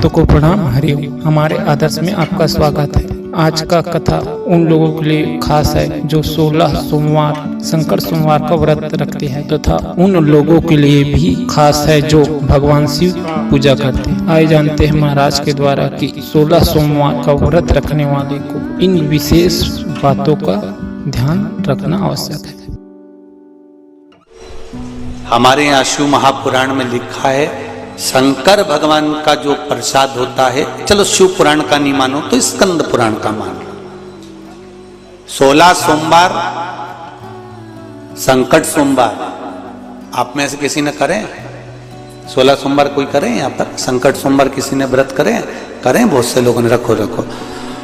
भक्तों को प्रणाम। हरिओम। हमारे आदर्श में आपका स्वागत है। आज का कथा उन लोगों के लिए खास है जो 16 सोमवार संकट सोमवार का व्रत रखते हैं तथा उन लोगों के लिए भी खास है जो भगवान शिव पूजा करते हैं। आइए जानते हैं महाराज के द्वारा कि 16 सोमवार का व्रत रखने वाले को इन विशेष बातों का ध्यान रखना आवश्यक है। हमारे यहाँ शिव महापुराण में लिखा है शंकर भगवान का जो प्रसाद होता है, चलो शिव पुराण का नहीं मानो तो स्कंद पुराण का मान लो। 16 सोमवार संकट सोमवार आप में से किसी ने करें? 16 सोमवार कोई करें? यहाँ पर संकट सोमवार किसी ने व्रत करें? बहुत से लोगों ने रखो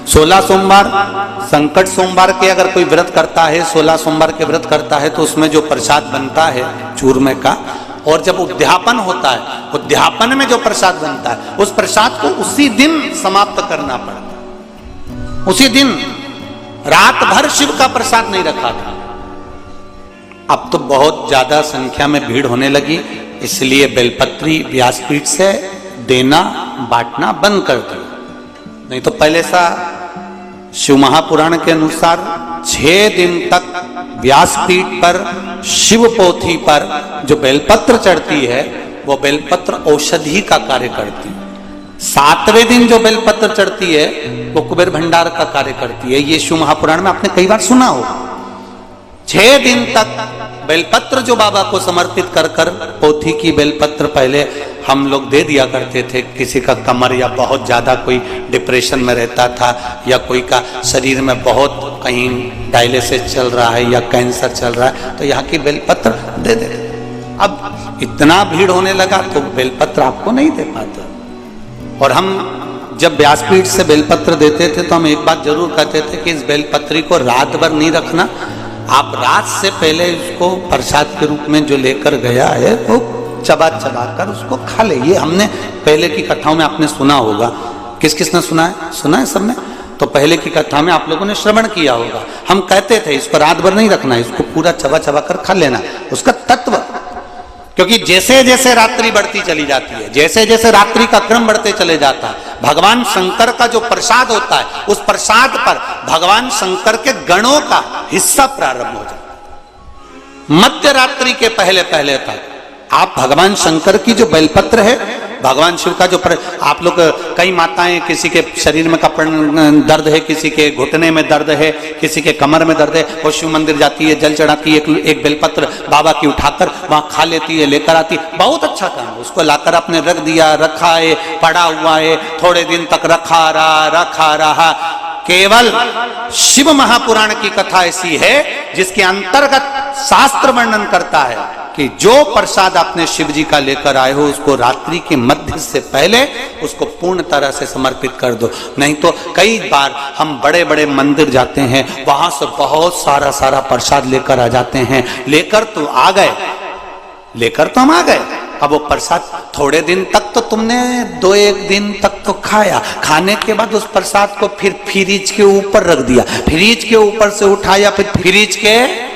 16 सोमवार संकट सोमवार के अगर कोई व्रत करता है, 16 सोमवार के व्रत करता है तो उसमें जो प्रसाद बनता है चूरमे का, और जब उद्यापन होता है, उद्यापन में जो प्रसाद बनता है उस प्रसाद को उसी दिन समाप्त करना पड़ता है। उसी दिन रात भर शिव का प्रसाद नहीं रखा था। अब तो बहुत ज्यादा संख्या में भीड़ होने लगी, इसलिए बेलपत्री व्यासपीठ से देना बांटना बंद कर दिया। नहीं तो पहले सा शिव महापुराण के अनुसार 6 दिन तक व्यासपीठ पर शिव पोथी पर जो बेलपत्र चढ़ती है वो बेलपत्र औषधि का कार्य करती है। 7वें दिन जो बेलपत्र चढ़ती है वो कुबेर भंडार का कार्य करती है। ये शिव महापुराण में आपने कई बार सुना हो। 6 दिन तक बेलपत्र जो बाबा को समर्पित कर पोथी की बेलपत्र पहले हम लोग दे दिया करते थे। किसी का कमर या बहुत ज्यादा कोई डिप्रेशन में रहता था या कोई का शरीर में बहुत कहीं डायलिसिस चल रहा है या कैंसर चल रहा है तो यहाँ की बेलपत्र दे देते। अब इतना भीड़ होने लगा तो बेलपत्र आपको नहीं दे पाता। और हम जब व्यासपीठ से बेलपत्र देते थे तो हम एक बात जरूर कहते थे कि इस बेलपत्री को रात भर नहीं रखना, आप रात से पहले इसको प्रसाद के रूप में जो लेकर गया है वो चबा कर उसको खा ले। ये हमने पहले की कथाओं में आपने सुना होगा। किस किस ने सुना है सबने? तो पहले की कथा में आप लोगों ने श्रवण किया होगा। हम कहते थे इसको रात भर नहीं रखना, इसको पूरा चबा कर खा लेना। उसका तत्व, क्योंकि जैसे जैसे रात्रि बढ़ती चली जाती है, जैसे जैसे रात्रि का क्रम बढ़ते चले जाता है, भगवान शंकर का जो प्रसाद होता है उस प्रसाद पर भगवान शंकर के गणों का हिस्सा प्रारंभ हो जाता है। मध्य रात्रि के पहले तक आप भगवान शंकर की जो बेलपत्र है, भगवान शिव का जो आप लोग कई माताएं, किसी के शरीर में दर्द है, किसी के घुटने में दर्द है, किसी के कमर में दर्द है, वो शिव मंदिर जाती है, जल चढ़ाती है, एक बेलपत्र बाबा की उठाकर वहां खा लेती है, लेकर आती है। बहुत अच्छा काम है। उसको लाकर आपने रख दिया, रखा है, पड़ा हुआ है, थोड़े दिन तक रखा रहा। केवल शिव महापुराण की कथा ऐसी है जिसके अंतर्गत शास्त्र वर्णन करता है कि जो प्रसाद आपने शिव जी का लेकर आए हो उसको रात्रि के मध्य से पहले उसको पूर्ण तरह से समर्पित कर दो। नहीं तो कई बार हम बड़े बड़े मंदिर जाते हैं, वहां से बहुत सारा प्रसाद लेकर आ जाते हैं। लेकर तो हम आ गए। अब वो प्रसाद थोड़े दिन तक तो तुमने 2-1 दिन तक तो खाया, खाने के बाद उस प्रसाद को फिर फ्रिज के ऊपर रख दिया, फ्रिज के ऊपर से उठाया, फिर फ्रिज के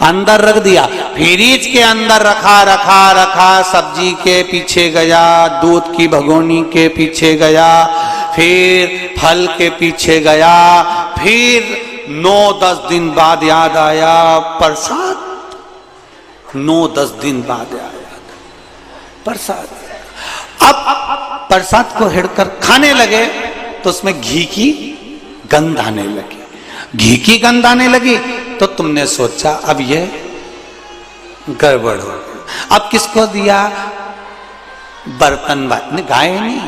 अंदर रख दिया, फ्रिज के अंदर रखा, सब्जी के पीछे गया, दूध की भगोनी के पीछे गया, फिर फल के पीछे गया, फिर 9-10 दिन बाद याद आया प्रसाद, 9-10 दिन बाद आया प्रसाद। अब प्रसाद को हिड़कर खाने लगे तो उसमें घी की गंध आने लगी तो तुमने सोचा अब ये गड़बड़ हो गया। अब किसको दिया? बर्तन वाले। गाय नहीं,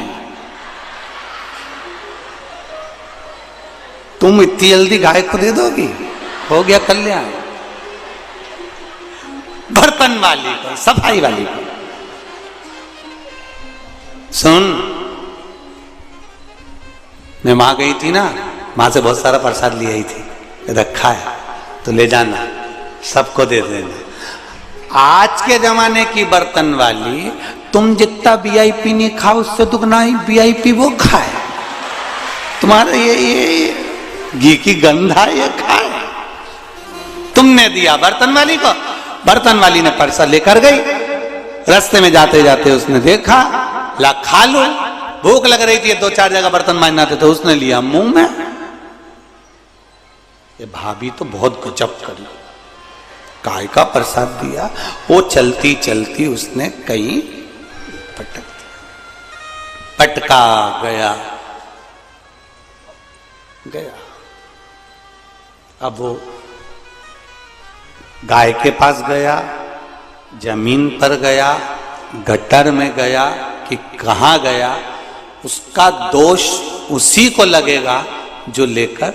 तुम इतनी जल्दी गाय को दे दोगी? हो गया कल्याण। बर्तन वाली को, सफाई वाली को। सुन, मैं वहां गई थी ना, वहां से बहुत सारा प्रसाद ले आई थी, रखा है तो ले जाना, सबको दे देना। आज के जमाने की बर्तन वाली तुम जितना वीआईपी नहीं खाओ उससे दुगना ही वीआईपी वो खाए। तुम्हारे ये घी की गंधा ये खाए। तुमने दिया बर्तन वाली को, बर्तन वाली ने प्रसाद लेकर गई। रास्ते में जाते जाते उसने देखा, ला खा लो, भूख लग रही थी, 2-4 जगह बर्तन मांजना थे, तो उसने लिया मुंह में। ये भाभी तो बहुत गजब करी, काय का प्रसाद दिया। वो चलती चलती उसने कहीं पटक दिया, पटका गया। अब वो गाय के पास गया, जमीन पर गया, गटर में गया कि कहां गया, उसका दोष उसी को लगेगा जो लेकर